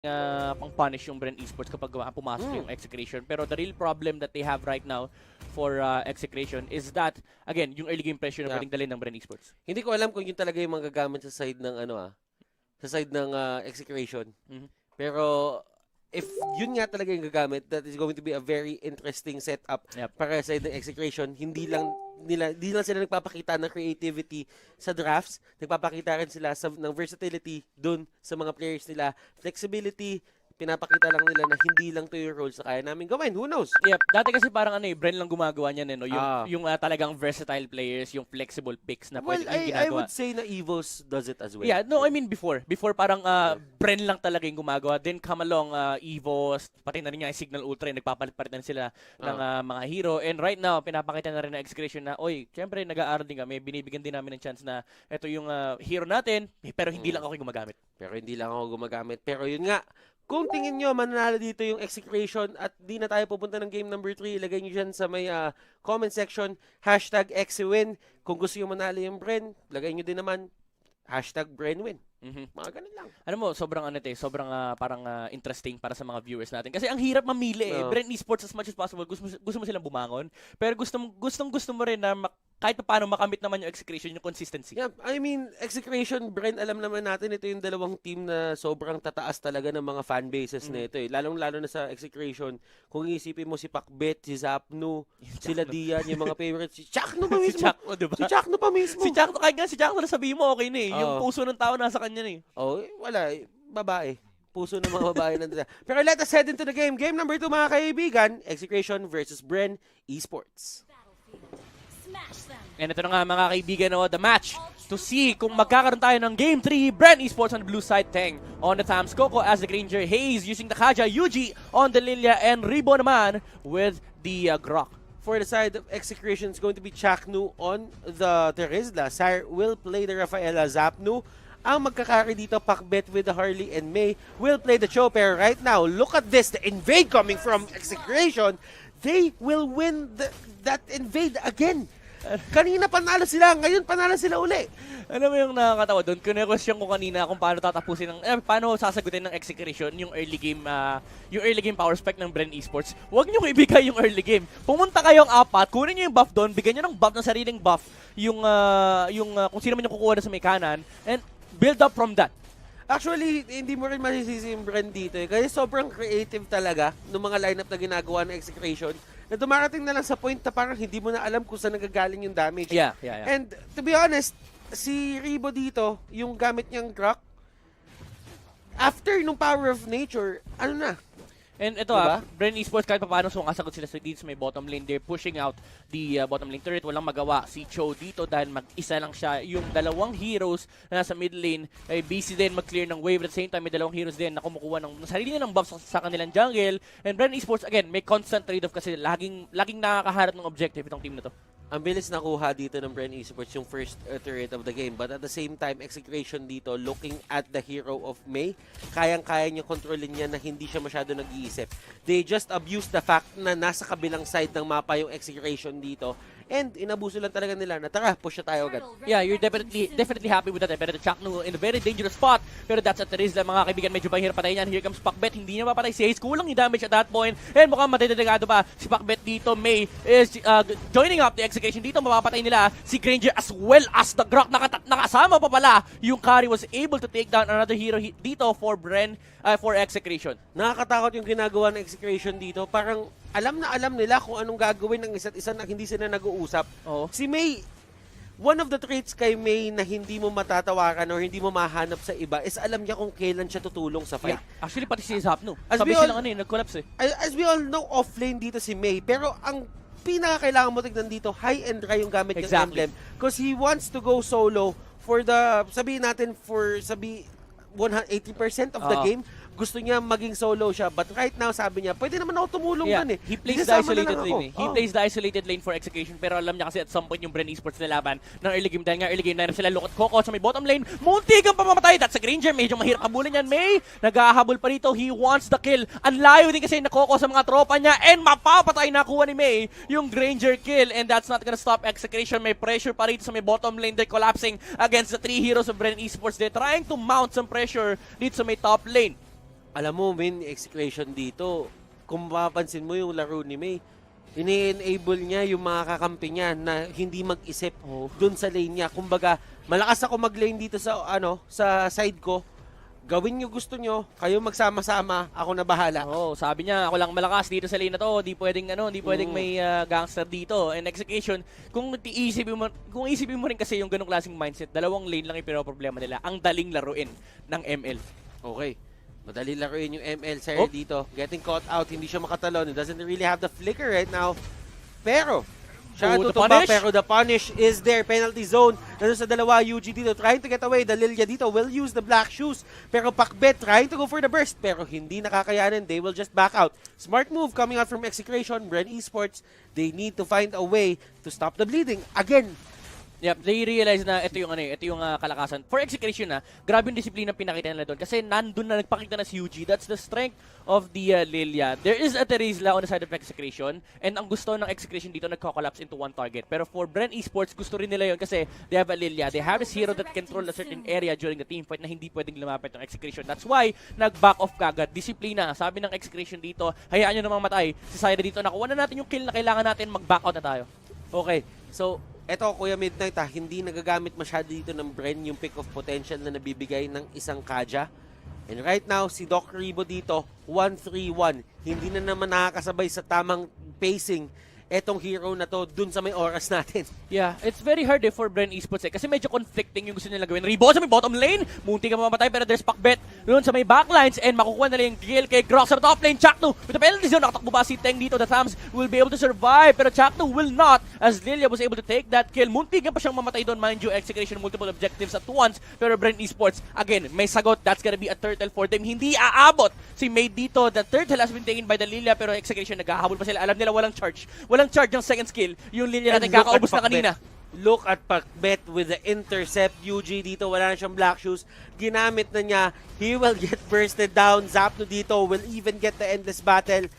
pang-punish yung Bren Esports kapag pumasok yung Execration. Pero the real problem that they have right now for Execration is that, again, yung early game pressure na pwedeng dalhin ng Bren Esports. Hindi ko alam kung yun talaga yung magagamit sa side ng sa side ng Execration. Pero if yun nga talaga yung gagamit, that is going to be a very interesting setup para sa side ng Execration. Hindi lang sila nagpapakita ng creativity sa drafts, nagpapakita rin sila ng versatility dun sa mga players nila. Flexibility, pinapakita lang nila na hindi lang to yung roles na kaya namin gawin. Who knows? Yep. Dati kasi parang Bren lang gumagawa niyan, no? Yung talagang versatile players, yung flexible picks na pwede yung ginagawa. I would say na Evos does it as well. Yeah, no, I mean before. Before parang Bren lang talaga yung gumagawa. Then come along Evos, pati na rin nga yung Signal Ultra, nagpapalit-palit na sila ng mga hero. And right now, pinapakita na rin ng Execration na, oy, syempre nag-aaral din kami, binibigyan din namin ng chance na ito yung hero natin, pero hindi lang ako yung gumagamit. Pero yun nga, kung tingin nyo mananalo dito yung Execration at di na tayo pupunta ng game number 3, ilagay nyo dyan sa may comment section, #ExeWin. Kung gusto nyo manalo yung Bren, lagay nyo din naman, #BrenWin. Mga ganun lang. Ano mo, sobrang parang interesting para sa mga viewers natin. Kasi ang hirap mamili eh. Bren Esports as much as possible, gusto mo silang bumangon. Pero gusto mo rin na kahit paano makamit naman yung Execration, yung consistency. Yeah, I mean, Execration, Bren, alam naman natin, ito yung dalawang team na sobrang tataas talaga ng mga fanbases na ito. Lalong-lalo na sa Execration, kung iisipin mo si Pakbet, si Zapnu, sila Dian, yung mga favorites, si Chakno pa mismo. Si Chakno pa mismo. Kahit nga si Chakno na sabihin mo, okay na eh. Yung puso ng tao nasa kanya na eh. Wala. Babae. Puso ng mga babae nandun. Pero let us head into the game. Game number 2, mga kaibigan. Execration versus Bren Esports. And ito na nga mga kaibigan, the match to see kung magkakaroon tayo ng Game 3. Bren Esports on the blue side, Teng on the Tams, Coco as the Granger, Hayes using the Kaja, Yuji on the Lilia, and Ribo naman with the Grok. For the side of Execration, it's going to be Chaknu on the Terizla. Sire will play the Rafaela. Zapnu ang magkakari dito, Pakbet with the Harley, and May will play the Chopper. Right now, look at this, the invade coming from Execration. They will win that invade again. Kanina panalo sila, ngayon panalo sila uli. Alam mo yung nakakatawa doon? Kine-question ko kanina kung paano tatapusin paano sasagutin ng Execration yung early game power spec ng Bren Esports. Huwag niyo ibigay yung early game. Pumunta kayong apat, kunin niyo yung buff doon, bigyan niyo ng buff ng sariling buff, yung kung sino man yung kukuha na sa may kanan, and build up from that. Actually, hindi mo rin masisisi yung Bren dito kasi sobrang creative talaga ng mga lineup na ginagawa ng Execration na dumarating na lang sa point na parang hindi mo na alam kung saan nagagaling yung damage. Yeah. And to be honest, si Ribo dito, yung gamit niyang Grok, after nung Power of Nature, ano na? And ito Bren Esports kahit paano sumasagot sila sa dito sa may bottom lane. They're pushing out the bottom lane turret. Walang magawa si Cho dito dahil mag-isa lang siya. Yung dalawang heroes na nasa mid lane ay busy din mag-clear ng wave. At the same time, may dalawang heroes din na kumukuha ng sarili nilang buffs sa kanilang jungle. And Bren Esports, again, may constant trade-off kasi laging nakakaharap ng objective itong team na to. Ang bilis nakuha dito ng Bren Esports yung first turret of the game. But at the same time, Execration dito, looking at the hero of May, kayang-kaya niya kontrolin niya na hindi siya masyado nag-iisip. They just abuse the fact na nasa kabilang side ng mapa yung Execration dito. And inabuso lang talaga nila na tara, push na tayo agad. Yeah, you're definitely happy with that. Pero the Chakno in a very dangerous spot. Pero that's at the risk lang mga kaibigan. Medyo mahirap patayin yan. Here comes Pakbet. Hindi niya mapatay si Hayes. Kulang yung damage at that point. And mukhang matidedegado pa si Pakbet dito. May is joining up the Execration. Dito mapapatay nila si Granger as well as the Grok. Nakasama pa pala. Yung carry was able to take down another hero dito for Bren, for Execration. Nakakatakot yung ginagawa ng Execration dito. Parang alam nila kung anong gagawin ng isa't isa na hindi sila nag-uusap. Si May, one of the traits kay May na hindi mo matatawaran or hindi mo mahanap sa iba is alam niya kung kailan siya tutulong sa fight. Yeah. Actually, pati si Zapnu. Sabi silang nag-collapse eh. As we all know, offlane dito si May. Pero ang pinakakailangan mo tignan dito, high and dry yung gamit ng emblem. Because he wants to go solo for the, sabihin natin, 180% of the game. Gusto niya maging solo siya. But right now, sabi niya, pwede naman ako tumulong dun eh. He plays the isolated lane eh. He plays the isolated lane for Execution. Pero alam niya kasi at some point yung Bren Esports na laban ng early game. Dahil nga early game lineup sila. Look at Coco sa may bottom lane. Muntik ang pamamatay. That's a Granger. Medyo mahirap habulin yan. May naghahabol pa rito. He wants the kill. Ang layo din kasi na Coco sa mga tropa niya. And mapapatay na kuha ni May yung Granger kill. And that's not gonna stop Execution. May pressure pa rito sa may bottom lane. They're collapsing against the 3 heroes of Bren Esports. They're trying to mount some pressure dito sa may top lane. Alam mo, main execution dito, kung mapapansin mo yung laro ni May, ini-enable niya yung mga kakampi niya na hindi mag-isip dun sa lane niya. Kumbaga, malakas ako mag-lane dito sa sa side ko. Gawin niyo gusto niyo, kayo magsama-sama, ako na bahala. Sabi niya, ako lang malakas dito sa lane na to, di pwedeng may gangster dito. And Execution, kung isipin mo rin kasi yung ganung klaseng mindset, dalawang lane lang yung pinoproblema nila. Ang daling laruin ng ML. Okay. Madali laruin yung ML sir dito. Getting caught out, hindi siya makatalon. He doesn't really have the flicker right now. Pero, siya ang tutumba, pero the punish is there. Penalty zone. Nandun sa dalawa, UG dito. Trying to get away. The Lilia dito will use the black shoes. Pero Pakbet trying to go for the burst. Pero hindi nakakayanin. They will just back out. Smart move coming out from Execration. Bren Esports, they need to find a way to stop the bleeding. Again, Yep, they realize na ito yung kalakasan. For Execration grabe yung disiplina pinakita nila doon kasi nandun na nagpakita na si UG. That's the strength of the Lilia. There is a Terizla on the side of Execration and ang gusto ng Execration dito nagko-collapse into one target. Pero for Bren Esports, gusto rin nila yon kasi they have a Lilia. They have this hero that control a certain area during the team fight na hindi pwedeng lumapit ng Execration. That's why nag-back off kagad. Disiplina. Sabi ng Execration dito, hayaan nyo namang matay. Si Syra dito, nakuha na natin yung kill na kailangan natin, mag-back out na tayo. okay. So, eto, Kuya Midnight hindi nagagamit masyado dito ng Bren yung pick of potential na nabibigay ng isang Kaja. And right now, si Doc Ribo dito, 1-3-1. Hindi na naman nakakasabay sa tamang pacing etong hero na to dun sa may oras natin. Yeah, it's very hard for Bren Esports kasi medyo conflicting yung gusto nila gawin. Ribo sa may bottom lane, munti ka mamamatay pero there's Pakbet doon sa may backlines and makukuha nila yung kill kay Grox sa top lane. Chakno with the penalty zone, nakatakbo ba si Teng dito? The Thams will be able to survive pero Chakno will not as Lilia was able to take that kill. Munti ka pa siyang mamatay doon, mind you, Execration multiple objectives at once pero Bren Esports, again, may sagot. That's gonna be a turtle for them. Hindi aabot si May dito. The turtle has been taken by the Lilia pero Execration naghahabol pa sila. Alam nila walang charge yung second skill. Yung Lilia natin kakaubos na kanina. Look at Pakbet with the intercept. UG dito, wala na siyang black shoes. Ginamit na niya. He will get bursted down. Zapno dito will even get the endless battle.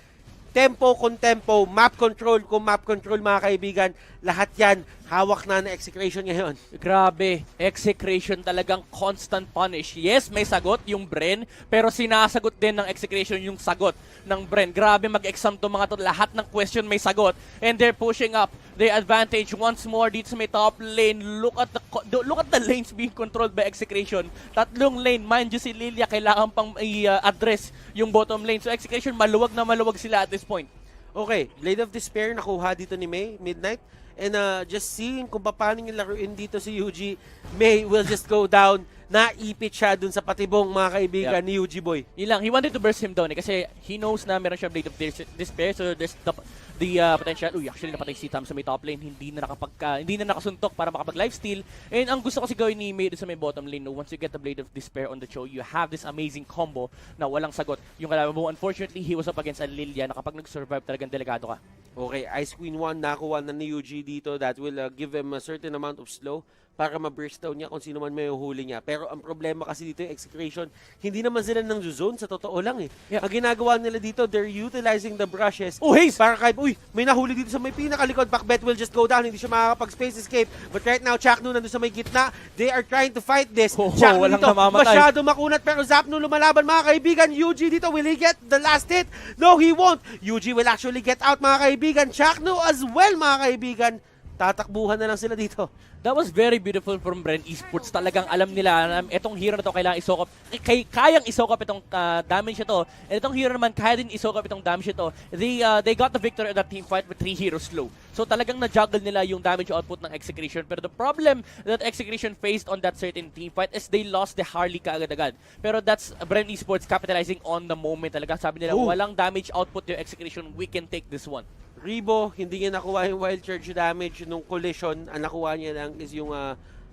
Tempo kung tempo, map control kung map control mga kaibigan. Lahat yan, hawak na Execration ngayon. Grabe, Execration talagang constant punish. Yes, may sagot yung Bren, pero sinasagot din ng Execration yung sagot ng Bren. Grabe mag-exam to mga to. Lahat ng question may sagot. And they're pushing up the advantage once more dito sa may top lane. Look at the lanes being controlled by Execration. Tatlong lane. Mind you, si Lilia kailangan pang i-address yung bottom lane. So Execration, maluwag na maluwag sila at this point. Okay, Blade of Despair nakuha dito ni May, Midnight. And just seeing kung paano yung laruin dito si UG, May will just go down. Naipit siya dun sa patibong mga kaibigan ni UG Boy. Yun lang, he wanted to burst him down kasi he knows na meron siya Blade of Despair, so there's the potential. Actually napatay si Tam sa may top lane, hindi na nakasuntok para makapag-lifesteal. And ang gusto kasi gawin ni May sa may bottom lane, no, once you get the Blade of Despair on the show, you have this amazing combo na walang sagot. Yung kalaban mo, unfortunately, he was up against a Lilia na kapag nag-survive talagang delikado ka. Okay, Ice Queen 1 nakuha na ni UG dito. That will give him a certain amount of slow para ma-burst down niya kung sino man may uhuli niya. Pero ang problema kasi dito yung Execration, hindi naman sila ng zone, sa totoo lang eh. Yeah. Ang ginagawa nila dito, they're utilizing the brushes. Oh, Haze! Para kahit, may nahuli dito sa may pinakalikod. Pakbet will just go down, hindi siya makakapag-space escape. But right now, Chakno nandun sa may gitna. They are trying to fight this. Chakno dito, masyado makunat, pero Zapno lumalaban mga kaibigan. UG dito, will he get the last hit? No, he won't. UG will actually get out mga kaibigan. Chakno as well mga kaibigan. Tatakbuhan na lang sila dito. That was very beautiful from Bren Esports. Talagang alam nila na itong hero na to kailangan isokop. Kayang isokop itong damage ito. And itong hero naman kaya din isokop itong damage ito. They got the victory in that team fight with 3 heroes slow. So talagang na-juggle nila yung damage output ng Execration. Pero the problem that Execration faced on that certain team fight is they lost the Harley kaagad-agad. Pero that's Bren Esports capitalizing on the moment talaga. Sabi nila, walang damage output yung Execration. We can take this one. Ribo, hindi niya nakuha yung wild charge damage nung collision. Ang nakuha niya lang is yung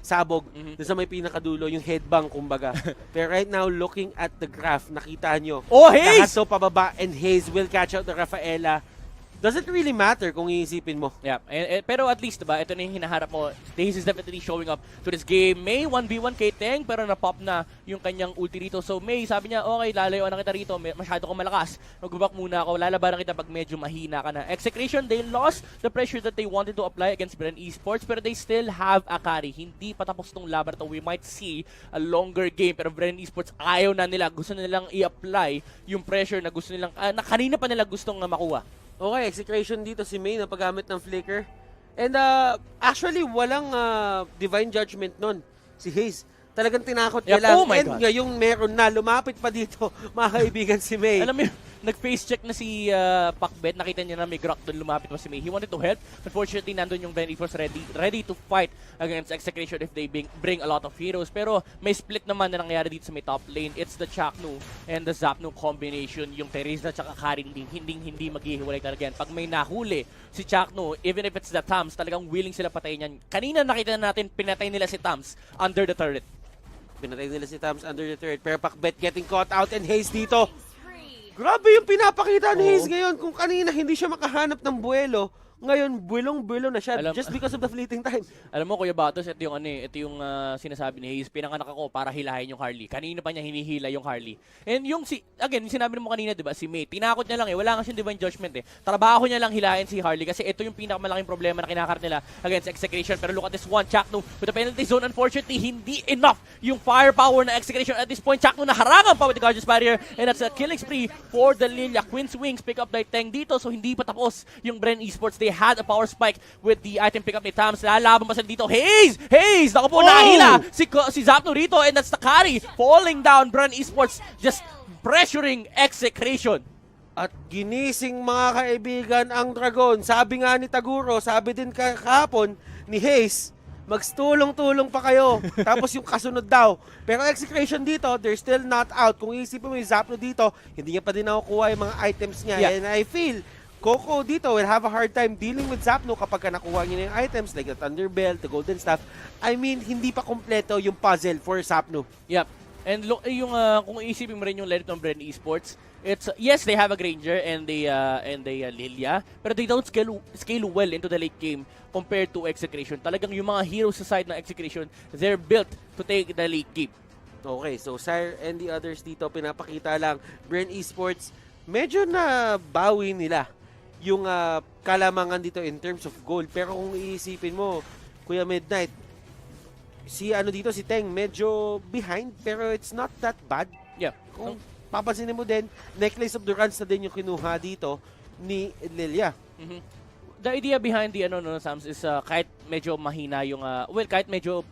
sabog. Doon sa may pinakadulo, yung headbang kumbaga. Pero right now, looking at the graph, nakita nyo. Oh, Haze! Lahat to pababa and Haze will catch out the Rafaela. doesn't really matter kung iisipin mo. Yeah, pero at least, diba, ito na yung hinaharap mo. Daze is definitely showing up to this game. May 1v1 kay Teng, pero na-pop na yung kanyang ulti rito. So May, sabi niya, okay, lalayuan na kita rito. Masyado kong malakas. Mag-back muna ako. Lalabanan kita pag medyo mahina ka na. Execration, they lost the pressure that they wanted to apply against Bren Esports, pero they still have a carry. Hindi pa tapos tong laban to. We might see a longer game, pero Bren Esports ayaw na nila. Gusto na nilang i-apply yung pressure na gusto nilang, na kanina pa nila gustong makuha. Okay, Execration dito si May na paggamit ng flicker. And actually, walang divine judgment nun. Si Hayes, talagang tinakot niya lang. Oh my And God. ngayong meron na, lumapit pa dito, mga kaibigan si May. Alam mo yun, nag-face check na si Pacbet. Nakita niya na may Grok doon, lumapit pa si May. He wanted to help. Unfortunately, nandun yung Bren Esports ready to fight against Execration if they bring a lot of heroes. Pero may split naman na nangyari dito sa may top lane. It's the Chaknu and the Zapnu combination. Yung Teresa at Karin hindi maghihiwalay talaga yan. Pag may nahuli si Chaknu, even if it's the Tams, talagang willing sila patayin yan. Kanina nakita natin, pinatay nila si Tams under the turret. Pinatay nila si Tams under the turret. Pero Pacbet getting caught out and Hayes dito. Grabe yung pinapakita ni Hayes ngayon. Kung kanina hindi siya makahanap ng buwelo, ngayon buwelong-buwelo na siya just because of the fleeting time. Alam mo, Kuya Batos, ito yung sinasabi ni Hayes, pinanganak ako para hilahin yung Harley. Kanina pa niya hinihila yung Harley. And yung again, yung sinabi mo kanina, 'di ba, si May, tinakot niya lang wala nga siyang divine judgment Trabaho niya lang hilahin si Harley kasi ito yung pinakamalaking problema na kinakart nila against Execration. Pero look at this one, Chaknu with the penalty zone. Unfortunately, hindi enough yung firepower na Execration at this point. Chaknu naharangan pa with the Guardian's Barrier, and that's a killing spree for the Lilia. Queen's Wings pick up by Teng dito, so hindi pa tapos yung Bren Esports. They had a power spike with the item pickup ni Tams. Lalaban pa sila dito. Hayes! Naku po, nahila si Zapno rito, and that's the carry. Falling down, Bren Esports just pressuring Execration. At ginising mga kaibigan ang Dragon. Sabi nga ni Taguro, sabi din kahapon ni Hayes, magstulong-tulong pa kayo. Tapos yung kasunod daw. Pero Execration dito, they're still not out. Kung iisipin mo yung Zapno dito, hindi niya pa din nakukuha yung mga items niya. Yeah. And I feel Coco dito will have a hard time dealing with Zapno kapag nakuha niya na yung items like the Thunderbelt, the Golden Staff. I mean, hindi pa kompleto yung puzzle for Zapno. Yep. And yung kung iisipin mo rin yung lineup ng Bren Esports, it's yes, they have a Granger and they Lilia, pero they don't scale well into the late game compared to Execration. Talagang yung mga heroes sa side ng Execration, they're built to take the late game. Okay, so Sire and the others dito, pinapakita lang, Bren Esports, medyo na bawi nila yung kalamangan dito in terms of gold. Pero kung iisipin mo, Kuya Midnight, si Teng, medyo behind, pero it's not that bad. Yeah. Kung papansinin mo din, Necklace of the Runs na din yung kinuha dito ni Lilia. Mm-hmm. The idea behind the Sams is kahit medyo mahina yung kahit medyo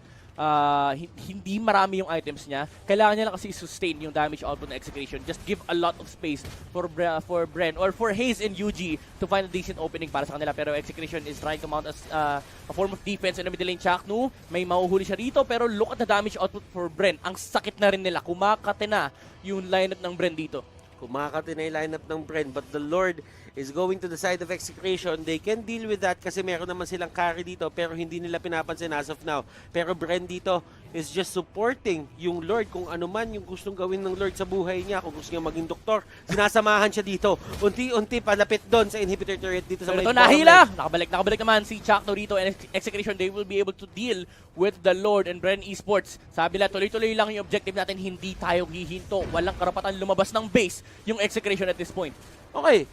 hindi marami yung items niya, kailangan niya lang kasi sustain yung damage output ng Execration. Just give a lot of space for Bren or for Hayes and UG to find a decent opening para sa kanila. Pero Execration is trying to mount as a form of defense in the middle lane. Chaknu, may mahuhuli siya rito, pero look at the damage output for Bren. Ang sakit na rin nila. Kumakate na yung lineup ng Bren dito. Kumakati na yung lineup ng Bren, but the Lord is going to the side of Execration. They can deal with that kasi meron naman silang carry dito pero hindi nila pinapansin as of now. Pero Bren dito is just supporting yung Lord kung ano man yung gustong gawin ng Lord sa buhay niya. Kung gusto niya maging doktor, sinasamahan siya dito. Unti-unti palapit doon sa inhibitor turret dito sa ito nahila! Nakabalik naman si Chakno rito, and Execration, they will be able to deal with the Lord and Bren Esports. Sabi nila, tuloy-tuloy lang yung objective natin, hindi tayo hihinto. Walang karapatan lumabas ng base yung Execration at this point. Okay,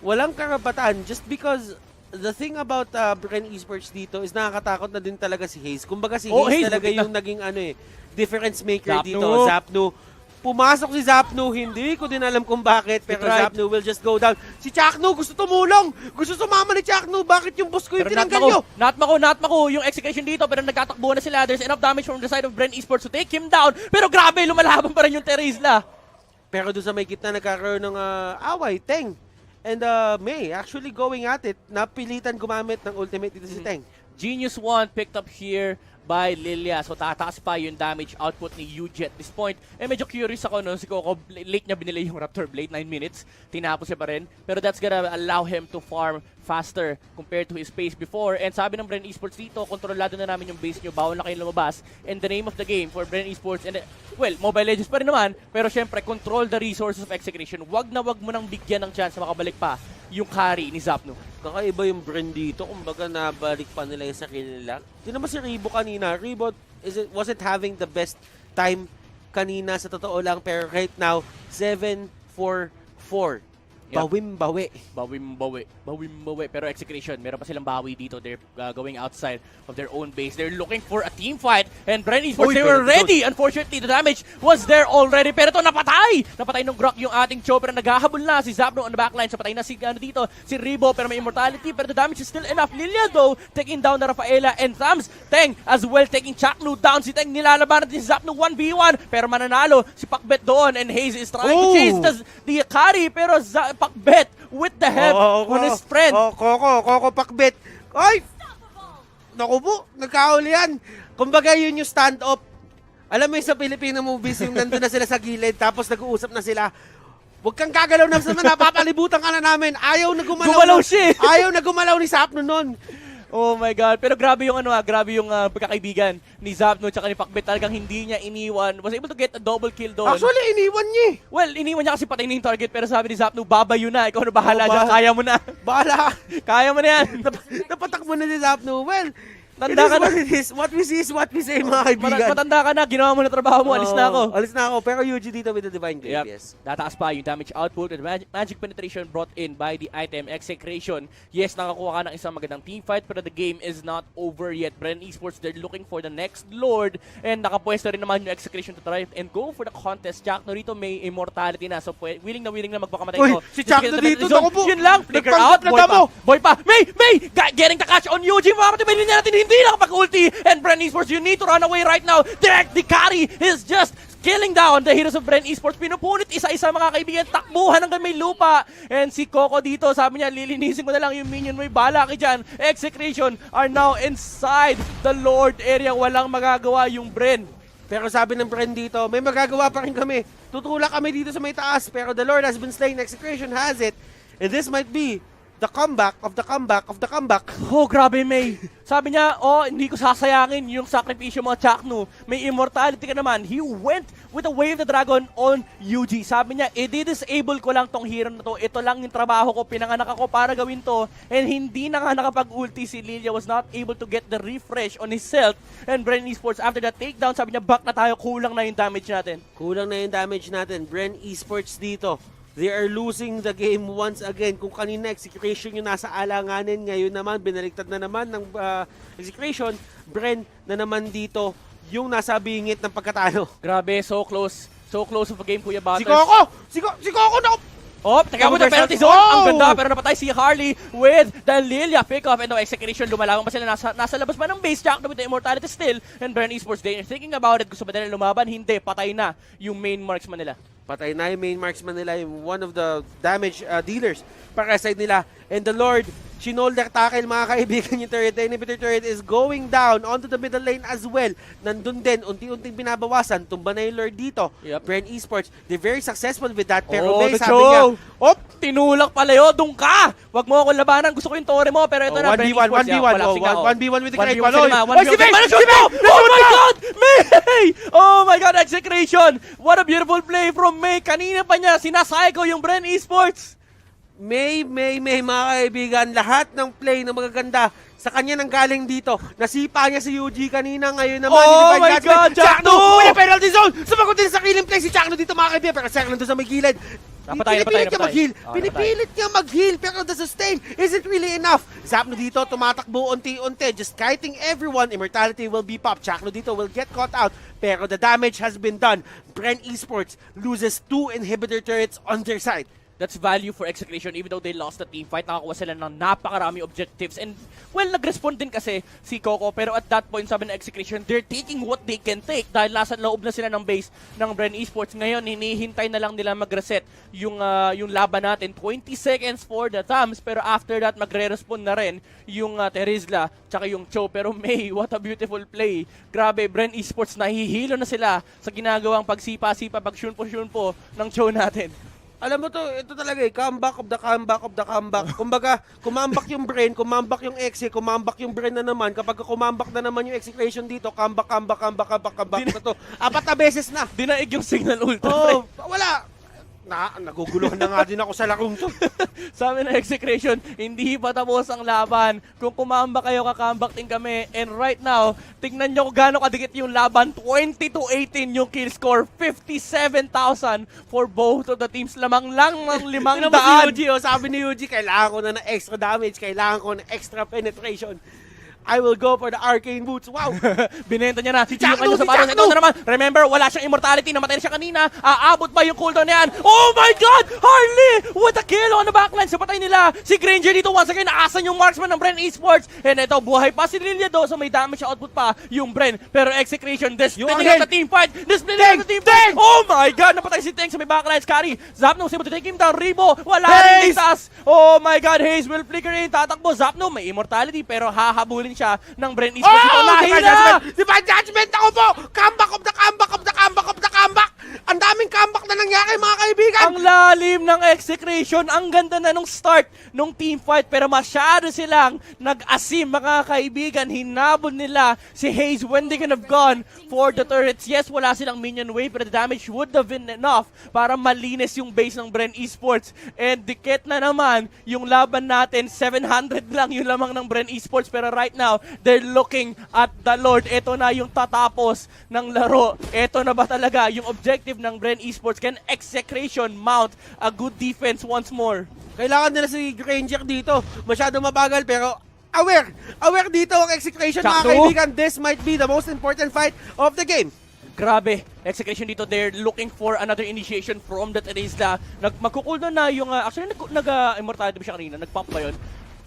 walang karapatan just because the thing about Bren Esports dito is nakakatakot na din talaga si Hayes. Kumbaga si Hayes talaga yung naging difference maker Zapnu dito. Zapnu. Pumasok si Zapnu, hindi ko din alam kung bakit, pero Zapnu will just go down. Si Chaknu gusto tumulong! Gusto sumama ni Chaknu! Bakit yung boss ko yung tinanggal nyo? Not mako yung Execution dito, pero nagtatakbo na sila. There's enough damage from the side of Bren Esports to take him down. Pero grabe, lumalaban pa rin yung Terizla. Pero doon sa may gitna nagkakaroon ng away, Teng. And May actually going at it. Napilitan gumamit ng ultimate dito si Teng. Genius 1 picked up here by Lilia. So tataas pa yung damage output ni UG at this point. Medyo curious ako no, si Coco, late niya binili yung Raptor Blade, 9 minutes. Tinapos siya pa rin. Pero that's gonna allow him to farm faster compared to his pace before. And sabi ng Bren Esports dito, kontrolado na namin yung base nyo, bawal na kayong lumabas. And the name of the game for Bren Esports, and well, Mobile Legends pa rin naman, pero syempre, control the resources of Execration. Wag mo nang bigyan ng chance na makabalik pa yung carry ni Zapno. Kakaiba yung Bren dito, kumbaga nabalik pa nila yung sarili nila. Di naman si Ribo kanina. Ribo wasn't having the best time kanina sa totoo lang, pero right now, 7-4-4. Bawim-bawi. Pero Execration, meron pa silang bawi dito. They're going outside of their own base. They're looking for a team fight. And Bren Esports, they were ready. Unfortunately, the damage was there already. Pero ito, napatay! Napatay ng Grok yung ating Chopper na naghahabol na. Si Zapno on the backline. So patay na si Ribo, pero may immortality. Pero the damage is still enough. Lilia though, taking down na Rafaela and Thams. Teng as well, taking Chaknu down. Si Teng nilalabanan din si Zapno 1v1. Pero mananalo si Pakbet doon. And Haze is trying to chase the carry. Pero Pakbet with the help on his friend. Coco Pakbet. Ay! Naku po, nagkahuli yan. Kumbaga yun yung stand-up. Alam mo yung sa Filipino movies, yung nandun na sila sa gilid, tapos nag-uusap na sila. Huwag kang gagalaw na napapalibutan ka na namin. Ayaw na gumalaw. Ayaw na gumalaw ni Zapno nun. Oh my God. Pero grabe yung grabe yung pagkakaibigan ni Zapno at ni Pakbet. Talagang hindi niya iniwan. Was able to get a double kill doon. Actually, iniwan niya. Well, iniwan niya kasi patay na yung target. Pero sabi ni Zapno, babayo na. Ikaw na bahala dyan. Kaya mo na. Bahala. Kaya mo na yan. Napatak mo na si Zapno. Well, tanda ka na. What we see is what we say, mga kaibigan. Matanda ka na. Ginawa mo na trabaho mo. Alis na ako. Alis na ako. Pero UG dito with the Divine Grave, yes. Tataas pa yung damage output and magic penetration brought in by the item Execration. Yes, nakakuha ka ng isang magandang team fight, pero the game is not over yet. Bren Esports, they're looking for the next Lord. And nakapwesto rin naman yung Execration to try and go for the contest. Chakno rito may immortality na. So willing na magpakamatay ito. Si Chakno dito. Yun lang. Flicker out. Boy pa. May! Getting the catch on UG. Makamatay niya natin. Hindi nakapag-ulti. And Bren Esports, you need to run away right now. The carry is just killing down the heroes of Bren Esports. Pinupunit isa-isa mga kaibigan. Takbuhan hanggang may lupa. And si Coco dito, sabi niya, lilinisin ko na lang yung minion. May bala ka dyan. Execration are now inside the Lord area. Walang magagawa yung Bren. Pero sabi ng Bren dito, may magagawa pa rin kami. Tutulak kami dito sa may taas. Pero the Lord has been slain. Execration has it. And this might be the comeback of the comeback of the comeback. Oh, grabe, May. Sabi niya, hindi ko sasayangin yung sakripisyo mga Chaknu. May immortality ka naman. He went with a Wave the Dragon on UG. Sabi niya, i-disable ko lang tong hero na to. Ito lang yung trabaho ko. Pinanganak ako para gawin to. And hindi na nga nakapag-ulti si Lilia. Was not able to get the refresh on his health. And Bren Esports, after that takedown, sabi niya, back na tayo. Kulang na yung damage natin. Kulang na yung damage natin. Bren Esports dito. They are losing the game once again. Kung kanina Execration yung nasa alanganin, ngayon naman binaliktad na naman ng Execration. Bren na naman dito yung nasa bingit ng pagkatalo. Grabe, so close. So close of a game, Kuya Butters. Si Coco na... Taga mo na penalty zone. Ang ganda, pero napatay si Harley with the Lilia pick-off. And the Execration, lumalabang pa sila. Nasa labas pa ng base. Chakno with the immortality still. And Bren Esports, they're thinking about it. Gusto ba nila lumaban? Hindi. Patay na yung main marksman nila. Patay na yung main marksman nila, yung one of the damage dealers para side nila. And the Lord, shoulder tackle mga kaibigan yung turret. The inhibitor turret is going down onto the middle lane as well. Nandun din, unti-unting binabawasan. Tumba na yung Lord dito. Bren Esports, they're very successful with that. Pero may sabi niya, tinulak pala yun, doon ka! Wag mo akong labanan, gusto ko yung tore mo. Pero ito na, Bren Esports. 1v1 with the great one. Si May! Oh my God! May! Oh my God, Execration! What a beautiful play from May. Kanina pa niya, sinasayko yung Bren Esports. May, mga kaibigan, lahat ng play na magaganda sa kanya nang galing dito. Nasipa niya si UG kanina, ngayon naman. Oh my God, Chakno! May penalty zone! Sumagot din sa killing play si Chakno dito mga kaibigan, pero second doon sa may gilid. Pinipilit niya mag-heal. Pinipilit niya mag-heal, pero the sustain isn't really enough. Zapno dito, tumatakbo unti-unti, just kiting everyone. Immortality will be popped. Chakno dito will get caught out, pero the damage has been done. Bren Esports loses 2 inhibitor turrets on their side. That's value for Execration even though they lost the team fight. Nakakuha sila ng napakarami objectives. And, well, nag-respond din kasi si Coco. Pero at that point, sabi ng Execration, they're taking what they can take. Dahil nasa loob na sila ng base ng Bren Esports. Ngayon, hinihintay na lang nila mag-reset yung laban natin. 20 seconds for the Tams. Pero after that, magre-respond na rin yung Terizla tsaka yung Cho. Pero May, what a beautiful play. Grabe, Bren Esports, nahihilo na sila sa ginagawang pagsipa-sipa, pag-shunpo-shunpo ng Cho natin. Alam mo to, ito talaga comeback of the comeback of the comeback. Kumbaga, kumambak yung Bren, kumambak yung Exe, kumambak yung Bren na naman. Kapag kumambak na naman yung Execration dito, comeback na to. 4 na beses na. Dinaig yung signal ultra. Oh, wala. Naguguluhan na nga din ako sa larong to. Sabi ng Execration, hindi pa tapos ang laban. Kung kumamba kayo, kakambak din kami. And right now, tingnan nyo kung gaano kadikit yung laban. 20-18 yung kill score. 57,000 for both of the teams. Lamang lang ng 500. Sabi ni Yuji, kailangan ko na ng extra damage, kailangan ko ng extra penetration. I will go for the arcane boots. Wow! Binenta niya na. Si kanya sa parang ito na naman. Remember, wala siyang immortality. Namatay na siya kanina. Aabot ba yung cooldown na yan? Oh my God! Harley! What a kill on the backline. Sa patay nila. Si Granger dito once again. Naasan yung marksman ng Bren Esports. And ito, buhay pa si Lilia do. So may damage output pa yung Bren. Pero Execration, disciplining up the team fight. Disciplining up the team fight. Oh my God! Napatay si Teng sa may backline. Scary. Zapno was able to take him down. Ribo. Wala rin taas. Oh my God. Haze will flicker in. Tatakbo. Zapno may immortality. Pero hahabulin siya ng Bren Esports. Ito, nahila! Divine Judgment ako po! Comeback of the comeback of the comeback of the comeback! Ang daming comeback na nangyari, mga kaibigan! Ang lalim ng Execration. Ang ganda na nung start nung team fight. Pero masyado silang nag-asim, mga kaibigan. Hinabol nila si Haze when they could have gone for the turrets. Yes, wala silang minion wave, pero the damage would have been enough para malinis yung base ng Bren Esports. And dikit na naman yung laban natin. 700 lang yung lamang ng Bren Esports. Pero right now, they're looking at the Lord. Ito na yung tatapos ng laro. Ito na ba talaga yung objective ng Bren Esports? Can Execration mount a good defense once more? Kailangan nila si Granger dito. Masyado mabagal pero aware. Aware dito ang Execration, mga kaibigan. This might be the most important fight of the game. Grabe, Execration dito, they're looking for another initiation from the Terizla. Magkukuldo na yung, actually nag-immortality ba siya kanina? Nag-pump ba yun?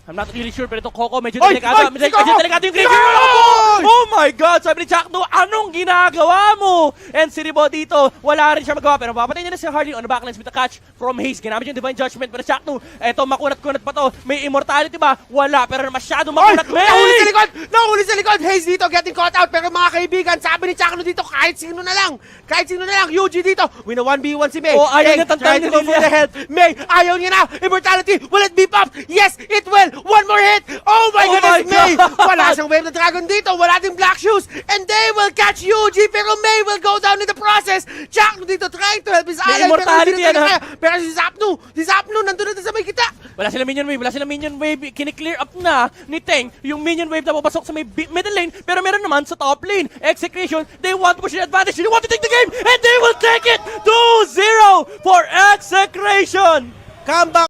I'm not really sure, pero itong Coco, medyo delikado. Medyo delikado yung Granger. Oh my God! Sabi ni Chakno, anong ginagawa mo? And si Ribo dito, wala rin siya magawa. Pero papatay niya na si Harley on the backlines with a catch from Haze. Ginamit yung Divine Judgment. Pero Chakno, eto, makunat-kunat pa to. May immortality ba? Wala. Pero masyado makunat. Nahuli sa likod! Nahuli sa likod! Haze dito, getting caught out. Pero mga kaibigan, sabi ni Chakno dito, kahit sino na lang. Yuji dito. Win a 1v1 si May. Oh, ayaw niya tantayin ni Lilia. May, ayaw niya na. Immortality, will it be popped? Yes, it will. One more hit! Oh my goodness, May! Wala siyang wave na dragon dito, wala ding black shoes, and they will catch Yuji, pero May will go down in the process. Jack dito trying to help his ally, pero si Zapno, nandun na sa may kita. Wala silang minion wave, kiniklear up na ni Teng yung minion wave na papasok sa may middle lane, pero meron naman sa top lane. Execration, they want to push an advantage, they want to take the game, and they will take it! 2-0 for Execration! Comeback!